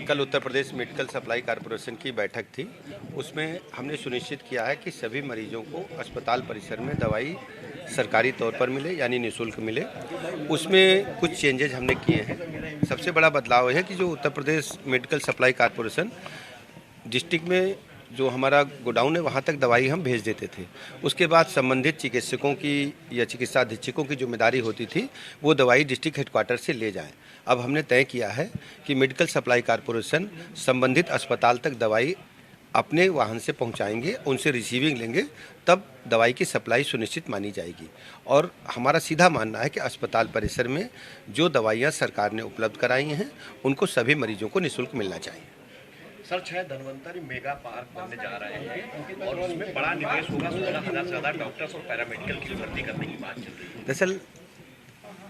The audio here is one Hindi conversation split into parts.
कल Uttar Pradesh medical supply corporation की बैठक थी। उसमें हमने सुनिश्चित किया है कि सभी मरीजों को अस्पताल परिसर में दवाई सरकारी तौर पर मिले, यानी निःशुल्क मिले। उसमें कुछ चेंजेज हमने किए हैं। सबसे बड़ा बदलाव है कि जो Uttar Pradesh medical supply corporation district में जो हमारा गोडाउन है वहाँ तक दवाई हम भेज देते थे। उसके बाद संबंधित चिकित्सकों की या चिकित्सा अधीक्षकों की जिम्मेदारी होती थी वो दवाई डिस्ट्रिक्ट हेडक्वार्टर से ले जाएं। अब हमने तय किया है कि मेडिकल सप्लाई कॉरपोरेशन संबंधित अस्पताल तक दवाई अपने वाहन से पहुंचाएंगे, उनसे रिसीविंग लेंगे, तब दवाई की सप्लाई सुनिश्चित मानी जाएगी। और हमारा सीधा मानना है कि अस्पताल परिसर में जो दवाइयाँ सरकार ने उपलब्ध कराई हैं उनको सभी मरीजों को निःशुल्क मिलना चाहिए। सर, 6 धन्वंतरी मेगा पार्क बनने जा रहे हैं और उसमें बड़ा निवेश होगा। 16,000 से ज़्यादा डॉक्टर्स और पैरामेडिकल की भर्ती करने की बात चल रही है। दरअसल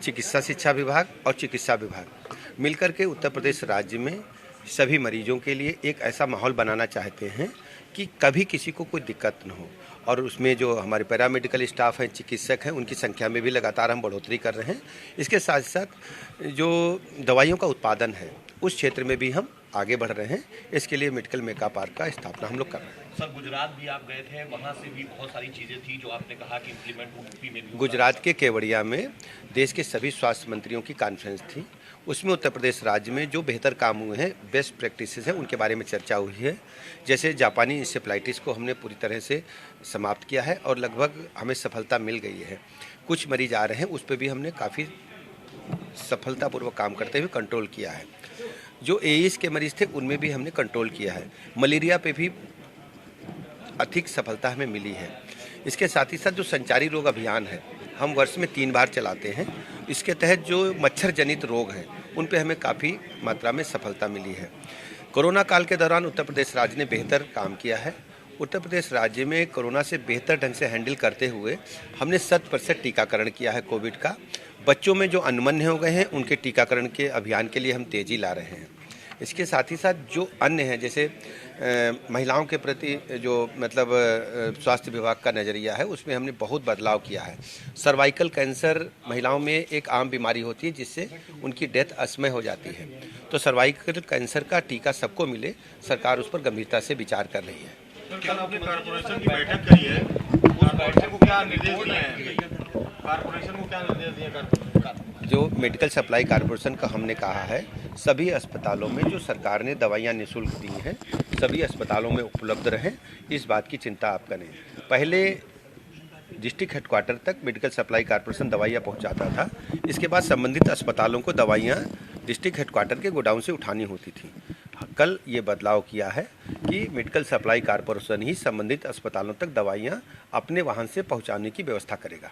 चिकित्सा शिक्षा विभाग और चिकित्सा विभाग मिलकर के उत्तर प्रदेश राज्य में सभी मरीजों के लिए एक ऐसा माहौल बनाना चाहते हैं कि कभी किसी को कोई दिक्कत न हो। और उसमें जो हमारे पैरामेडिकल स्टाफ हैं, चिकित्सक हैं, उनकी संख्या में भी लगातार हम बढ़ोतरी कर रहे हैं। इसके साथ साथ जो दवाइयों का उत्पादन है उस क्षेत्र में भी हम आगे बढ़ रहे हैं। इसके लिए मेडिकल मेगा पार्क का स्थापना हम लोग कर रहे हैं। सर, गुजरात भी आप गए थे, वहाँ से भी बहुत सारी चीज़ें थी जो आपने कहा कि इम्प्लीमेंट यूपी में भी। गुजरात के केवड़िया में देश के सभी स्वास्थ्य मंत्रियों की कॉन्फ्रेंस थी। उसमें उत्तर प्रदेश राज्य में जो बेहतर काम हुए हैं, बेस्ट प्रैक्टिसेस हैं, उनके बारे में चर्चा हुई है। जैसे जापानी इंसेफ्लाइटिस को हमने पूरी तरह से समाप्त किया है और लगभग हमें सफलता मिल गई है। कुछ मरीज आ रहे हैं, उस पर भी हमने काफ़ी सफलतापूर्वक काम करते हुए कंट्रोल किया है। जो एईएस के मरीज थे उनमें भी हमने कंट्रोल किया है। मलेरिया पे भी अधिक सफलता हमें मिली है। इसके साथ ही साथ जो संचारी रोग अभियान है हम वर्ष में 3 बार चलाते हैं। इसके तहत जो मच्छर जनित रोग हैं उन पे हमें काफ़ी मात्रा में सफलता मिली है। कोरोना काल के दौरान उत्तर प्रदेश राज्य ने बेहतर काम किया है। उत्तर प्रदेश राज्य में कोरोना से बेहतर ढंग से हैंडल करते हुए हमने 100% टीकाकरण किया है कोविड का। बच्चों में जो अनमन्य हो गए हैं उनके टीकाकरण के अभियान के लिए हम तेज़ी ला रहे हैं। इसके साथ ही साथ जो अन्य हैं, जैसे महिलाओं के प्रति जो स्वास्थ्य विभाग का नज़रिया है उसमें हमने बहुत बदलाव किया है। सर्वाइकल कैंसर महिलाओं में एक आम बीमारी होती है जिससे उनकी डेथ असमय हो जाती है। तो सर्वाइकल कैंसर का टीका सबको मिले, सरकार उस पर गंभीरता से विचार कर रही है। कल आपने कॉर्पोरेशन की बैठक करी है, कॉर्पोरेशन को क्या निर्देश दिए हैं? कॉर्पोरेशन को क्या निर्देश दिए कॉर्पोरेशन? जो मेडिकल सप्लाई कॉरपोरेशन का हमने कहा है सभी अस्पतालों में जो सरकार ने दवाइयाँ निःशुल्क दी हैं सभी अस्पतालों में उपलब्ध रहें, इस बात की चिंता आप करें। पहले डिस्ट्रिक्ट हेडक्वार्टर तक मेडिकल सप्लाई कॉरपोरेशन दवाइयाँ पहुँचाता था। इसके बाद संबंधित अस्पतालों को दवाइयाँ डिस्ट्रिक्ट हेडक्वार्टर के गोडाउन से उठानी होती थी। कल ये बदलाव किया है कि मेडिकल सप्लाई कॉरपोरेशन ही संबंधित अस्पतालों तक दवाइयाँ अपने वाहन से पहुँचाने की व्यवस्था करेगा।